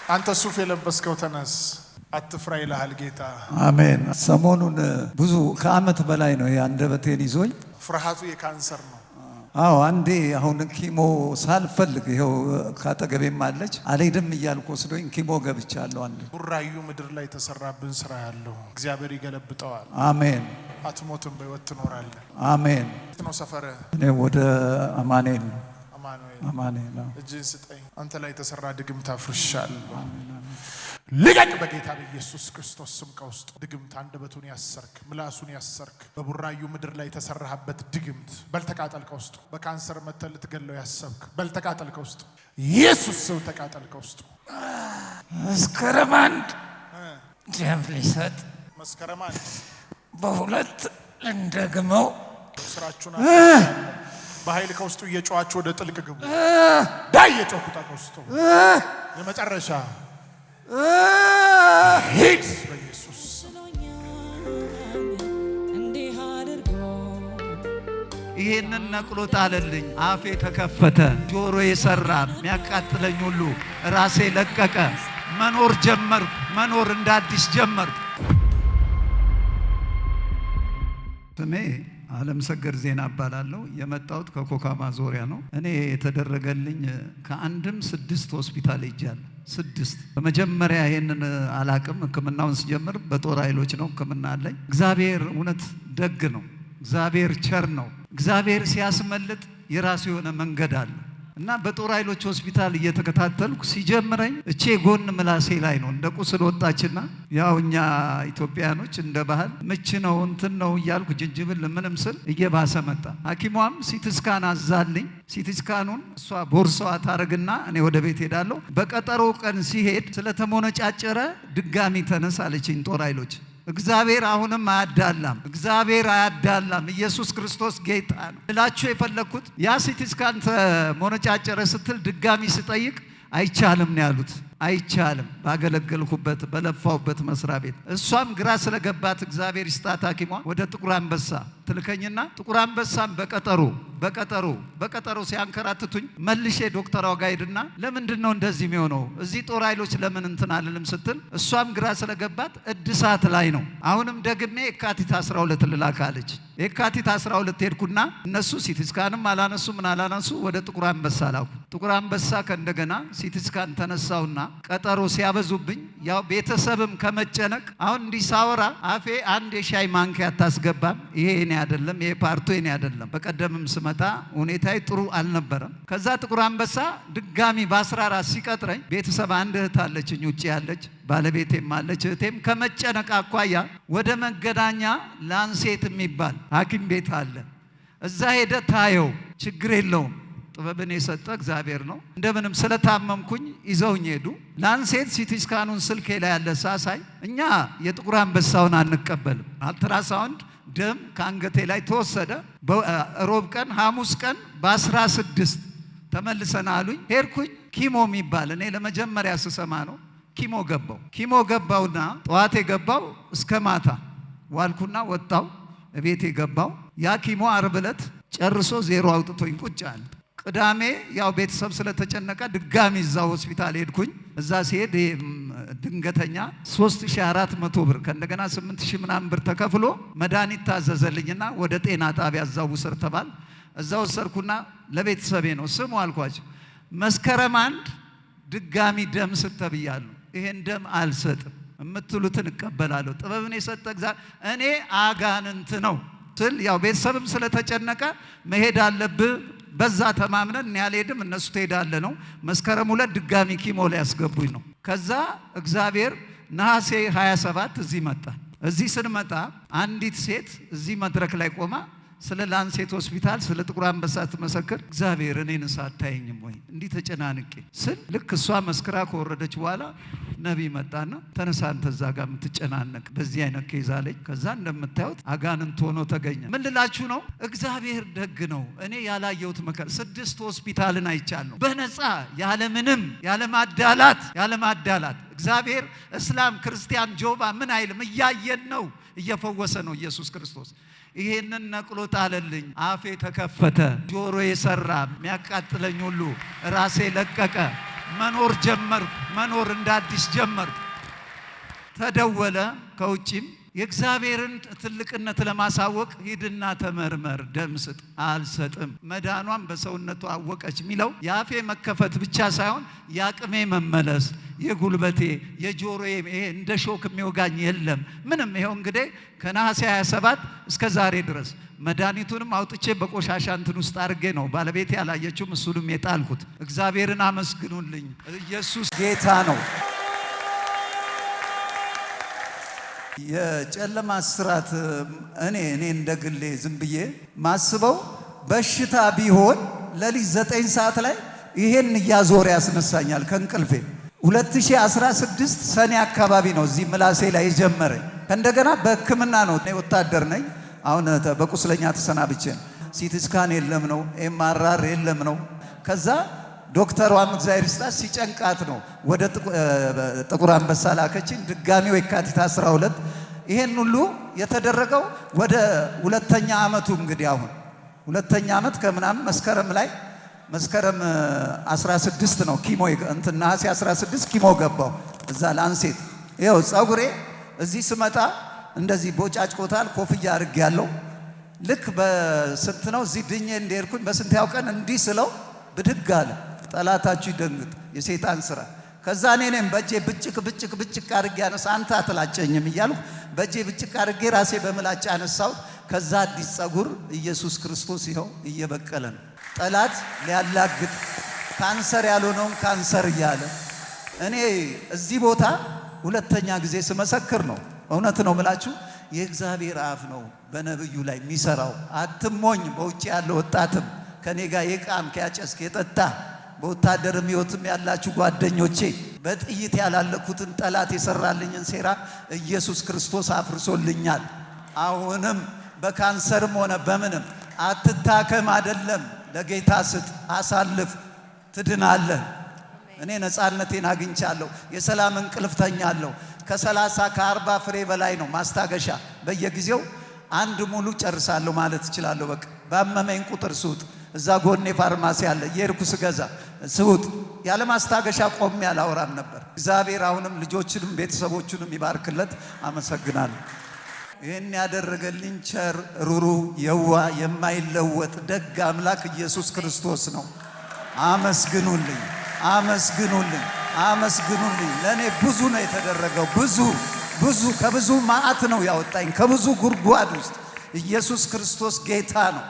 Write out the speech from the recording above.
አንተ ሱፍ የለበስከው ተነስ አትፍራ ይልሃል ጌታ። አሜን። ሰሞኑን ብዙ ከዓመት በላይ ነው አንደበቴን ይዞኝ። ፍርሃቱ የካንሰር ነው። አዎ አንዴ አሁን ኪሞ ሳልፈልግ ይሄው ካጠገቤም አለች አልሄድም እያልኩ ወስዶኝ ኪሞ ገብቻለሁ። አንዴ ቡራዩ ምድር ላይ ተሰራብን ስራ ያለው እግዚአብሔር ይገለብጠዋል። አሜን። አትሞትም፣ በሕይወት ትኖራለህ። አሜን። ነው ሰፈረ እኔ ወደ አማኑኤል ነው። አማኑኤል እጅን ስጠኝ። አንተ ላይ የተሰራ ድግምት አፍርሻለሁ። ልቀቅ በጌታ በኢየሱስ ክርስቶስ ስም። ከውስጥ ድግምት አንደበቱን ያሰርክ፣ ምላሱን ያሰርክ፣ በቡራዩ ምድር ላይ የተሰራበት ድግምት በልተቃጠል። ከውስጥ በካንሰር መተህ ልትገለው ያሰብክ በልተቃጠል። ከውስጥ ኢየሱስ ሰው ተቃጠል። ከውስጥ መስከረም 1 ደም ሊሰጥ መስከረም 1 በሁለት እንደግመው ስራችሁን በኃይል ከውስጡ እየጮኻችሁ ወደ ጥልቅ ግቡ። ዳይ እየጮኹታ ከውስጡ የመጨረሻ ሂድ በኢየሱስ ይሄንን ነቅሎ ጣለልኝ። አፌ ተከፈተ፣ ጆሮ የሰራ የሚያቃጥለኝ ሁሉ ራሴ ለቀቀ። መኖር ጀመርኩ። መኖር እንደ አዲስ ጀመርኩ። ስሜ ዓለም ሰገድ ዜና እባላለሁ። የመጣሁት ከኮካማ ዙሪያ ነው። እኔ የተደረገልኝ ከአንድም 6 ሆስፒታል ሄጃለሁ። 6 በመጀመሪያ ይሄንን አላቅም። ሕክምናውን ስጀምር በጦር ኃይሎች ነው ሕክምና አለኝ። እግዚአብሔር እውነት ደግ ነው። እግዚአብሔር ቸር ነው። እግዚአብሔር ሲያስመልጥ የራሱ የሆነ መንገድ አለ እና በጦር ኃይሎች ሆስፒታል እየተከታተልኩ ሲጀምረኝ እቼ ጎን ምላሴ ላይ ነው እንደ ቁስል ወጣችና፣ ያው እኛ ኢትዮጵያኖች እንደ ባህል ምች ነው እንትን ነው እያልኩ ጅንጅብል ምንም ስል እየባሰ መጣ። ሐኪሟም ሲቲስካን አዛልኝ። ሲቲስካኑን እሷ ቦርሳዋ ታረግና እኔ ወደ ቤት ሄዳለሁ። በቀጠሮ ቀን ሲሄድ ስለተሞነጫጨረ ድጋሚ ተነስ አለችኝ ጦር ኃይሎች። እግዚአብሔር አሁንም አያዳላም። እግዚአብሔር አያዳላም። ኢየሱስ ክርስቶስ ጌታ ነው እላችሁ የፈለኩት። ያ ሲቲስካን ተሞነጫጨረ ስትል ድጋሚ ስጠይቅ አይቻልም ነው ያሉት። አይቻልም ባገለገልኩበት በለፋውበት መስሪያ ቤት። እሷም ግራ ስለገባት እግዚአብሔር ይስጣት ሐኪሟ ወደ ጥቁር አንበሳ ትልከኝና ጥቁር አንበሳም በቀጠሮ ሲያንከራትቱኝ መልሼ ዶክተሯ ጋር ሄድና ለምንድን ነው እንደዚህ የሚሆነው እዚህ ጦር ኃይሎች ለምን እንትን አልልም ስትል እሷም ግራ ስለገባት እድሳት ላይ ነው። አሁንም ደግሜ የካቲት 12 ልላካለች። የካቲት 12 ሄድኩና እነሱ ሲቲስካንም አላነሱ ምን አላነሱ ወደ ጥቁር አንበሳ ላኩ። ጥቁር አንበሳ ከእንደገና ሲቲስካን ተነሳውና ቀጠሮ ሲያበዙብኝ ያው ቤተሰብም ከመጨነቅ አሁን እንዲህ ሳወራ አፌ አንድ የሻይ ማንኪያ አታስገባም። ይሄ እኔ አይደለም፣ ይሄ ፓርቶ እኔ አይደለም። በቀደምም ስመጣ ሁኔታዬ ጥሩ አልነበረም። ከዛ ጥቁር አንበሳ ድጋሚ በ14 ሲቀጥረኝ ቤተሰብ አንድ እህት አለችኝ ውጪ ያለች፣ ባለቤቴም አለች። እህቴም ከመጨነቅ አኳያ ወደ መገናኛ ላንሴት የሚባል ሐኪም ቤት አለ። እዛ ሄደ ታየው፣ ችግር የለውም ጥበብን የሰጠ እግዚአብሔር ነው። እንደምንም ስለታመምኩኝ ይዘውኝ ሄዱ። ላንሴት ሲቲስካኑን ስልኬ ላይ ያለ ሳሳይ እኛ የጥቁር አንበሳውን አንቀበልም። አልትራሳውንድ ደም ከአንገቴ ላይ ተወሰደ። ሮብ ቀን ሐሙስ ቀን በ16 ተመልሰን አሉኝ። ሄድኩኝ። ኪሞ የሚባል እኔ ለመጀመሪያ ስሰማ ነው። ኪሞ ገባውና ጠዋት የገባው እስከ ማታ ዋልኩና ወጣው እቤት የገባው ያ ኪሞ ዓርብ ዕለት ጨርሶ 0 አውጥቶኝ ቁጭ አለ። ቅዳሜ ያው ቤተሰብ ስለተጨነቀ ድጋሚ እዛው ሆስፒታል ሄድኩኝ። እዛ ሲሄድ ድንገተኛ 3400 ብር ከእንደገና 8000 ምናምን ብር ተከፍሎ መድኃኒት ታዘዘልኝና ወደ ጤና ጣቢያ እዛው ውሰር ተባል። እዛው ወሰርኩና ለቤተሰቤ ነው ስሙ አልኳቸው። መስከረም 1 ድጋሚ ደም ስተብያለሁ። ይሄን ደም አልሰጥም፣ የምትሉትን እቀበላለሁ። ጥበብን የሰጠ እግዚአብሔር እኔ አጋንንት ነው ስል ያው ቤተሰብም ስለተጨነቀ መሄድ አለብህ በዛ ተማምነን እኔ አልሄድም እነሱ ትሄዳለህ ነው። መስከረም 2 ድጋሚ ኪሞ ላይ ያስገቡኝ ነው። ከዛ እግዚአብሔር ነሐሴ 27 እዚህ መጣ። እዚህ ስንመጣ አንዲት ሴት እዚህ መድረክ ላይ ቆማ ስለ ላንሴት ሆስፒታል ስለ ጥቁር አንበሳ ትመሰክር። እግዚአብሔር እኔን ሳታየኝም ወይ እንዲህ ተጨናንቄ ስል ልክ እሷ መስክራ ከወረደች በኋላ ነቢይ መጣና ተነሳ አንተ እዛ ጋር የምትጨናነቅ በዚህ አይነት ኬዝ አለኝ። ከዛ እንደምታዩት አጋንንት ሆኖ ተገኘ። ምን ልላችሁ ነው? እግዚአብሔር ደግ ነው። እኔ ያላየሁት መከራ 6 ሆስፒታልን አይቻለሁ በነፃ ያለማዳላት እግዚአብሔር እስላም ክርስቲያን ጆባ ምን አይልም እያየን ነው እየፈወሰ ነው ኢየሱስ ክርስቶስ። ይሄንን ነቅሎ ጣለልኝ። አፌ ተከፈተ፣ ጆሮ የሰራ የሚያቃጥለኝ ሁሉ ራሴ ለቀቀ። መኖር ጀመርኩ። መኖር እንደ አዲስ ጀመርኩ። ተደወለ ከውጭም የእግዚአብሔርን ትልቅነት ለማሳወቅ ሂድና ተመርመር፣ ደም ስጥ። አልሰጥም። መዳኗን በሰውነቷ አወቀች የሚለው የአፌ መከፈት ብቻ ሳይሆን የአቅሜ መመለስ፣ የጉልበቴ፣ የጆሮዬ ይሄ እንደ ሾክ የሚወጋኝ የለም ምንም። ይሄው እንግዲህ ከነሐሴ 27 እስከ ዛሬ ድረስ መድኃኒቱንም አውጥቼ በቆሻሻ እንትን ውስጥ አድርጌ ነው ባለቤቴ ያላየችውም እሱንም የጣልኩት። እግዚአብሔርን አመስግኑልኝ። ኢየሱስ ጌታ ነው። የጨለማ እስራት እኔ እንደግሌ ዝም ብዬ ማስበው በሽታ ቢሆን ለሊት 9 ሰዓት ላይ ይሄን እያዞረ ያስነሳኛል ከእንቅልፌ። 2016 ሰኔ አካባቢ ነው እዚህ ምላሴ ላይ የጀመረኝ። እንደገና በሕክምና ነው። እኔ ወታደር ነኝ። አሁን በቁስለኛ ተሰናብቼ ሲቲ ስካን የለም ነው፣ ኤምአርአር የለም ነው። ከዛ ዶክተሯም እግዚአብሔር ይስጣት ሲጨንቃት ነው ወደ ጥቁር አንበሳ ላከችኝ። ድጋሚ የካቲት 12 ይሄን ሁሉ የተደረገው ወደ ሁለተኛ ዓመቱ እንግዲህ አሁን ሁለተኛ ዓመት ከምናምን መስከረም 16 ነው ኪሞ እንትን ነሐሴ 16 ኪሞ ገባው እዛ ላንሴት። ይኸው ፀጉሬ እዚህ ስመጣ እንደዚህ ቦጫጭቆታል። ኮፍያ አድርጌ ያለው ልክ በስንት ነው እዚህ ድኜ እንደሄድኩኝ በስንታው ቀን እንዲህ ስለው ብድግ አለ። ጠላታችሁ ይደንግጥ፣ የሰይጣን ስራ። ከዛ እኔ ነኝ በእጄ ብጭቅ አድርጌ አነሳ። አንተ አትላጨኝም እያልኩ በእጄ ብጭቅ አድርጌ ራሴ በምላጭ አነሳሁት። ከዛ አዲስ ፀጉር ኢየሱስ ክርስቶስ ይኸው እየበቀለ ነው። ጠላት ሊያላግጥ ካንሰር ያልሆነውን ካንሰር እያለ እኔ እዚህ ቦታ ሁለተኛ ጊዜ ስመሰክር ነው። እውነት ነው ምላችሁ፣ የእግዚአብሔር አፍ ነው በነብዩ ላይ የሚሰራው። አትሞኝ። በውጭ ያለው ወጣትም ከኔ ጋር የቃም ከያጨስክ የጠጣ በወታደርም ሕይወትም ያላችሁ ጓደኞቼ በጥይት ያላለኩትን ጠላት የሰራልኝን ሴራ ኢየሱስ ክርስቶስ አፍርሶልኛል። አሁንም በካንሰርም ሆነ በምንም አትታከም፣ አይደለም ለጌታ ስጥ፣ አሳልፍ፣ ትድናለህ። እኔ ነፃነቴን አግኝቻለሁ። የሰላም እንቅልፍ ተኛለሁ። ከ30 ከ40 ፍሬ በላይ ነው ማስታገሻ በየጊዜው አንድ ሙሉ ጨርሳለሁ ማለት እችላለሁ። በቃ ባመመኝ ቁጥር ስውጥ፣ እዛ ጎኔ ፋርማሲ አለ የርኩ ስገዛ ስውጥ፣ ያለ ማስታገሻ ቆሜ አላወራም ነበር። እግዚአብሔር አሁንም ልጆችንም ቤተሰቦቹንም ይባርክለት። አመሰግናለሁ። ይህን ያደረገልኝ ቸር ሩሩ የዋ የማይለወጥ ደግ አምላክ ኢየሱስ ክርስቶስ ነው። አመስግኑልኝ፣ አመስግኑልኝ፣ አመስግኑልኝ። ለእኔ ብዙ ነው የተደረገው። ብዙ ከብዙ ማዕት ነው ያወጣኝ፣ ከብዙ ጉድጓድ ውስጥ። ኢየሱስ ክርስቶስ ጌታ ነው።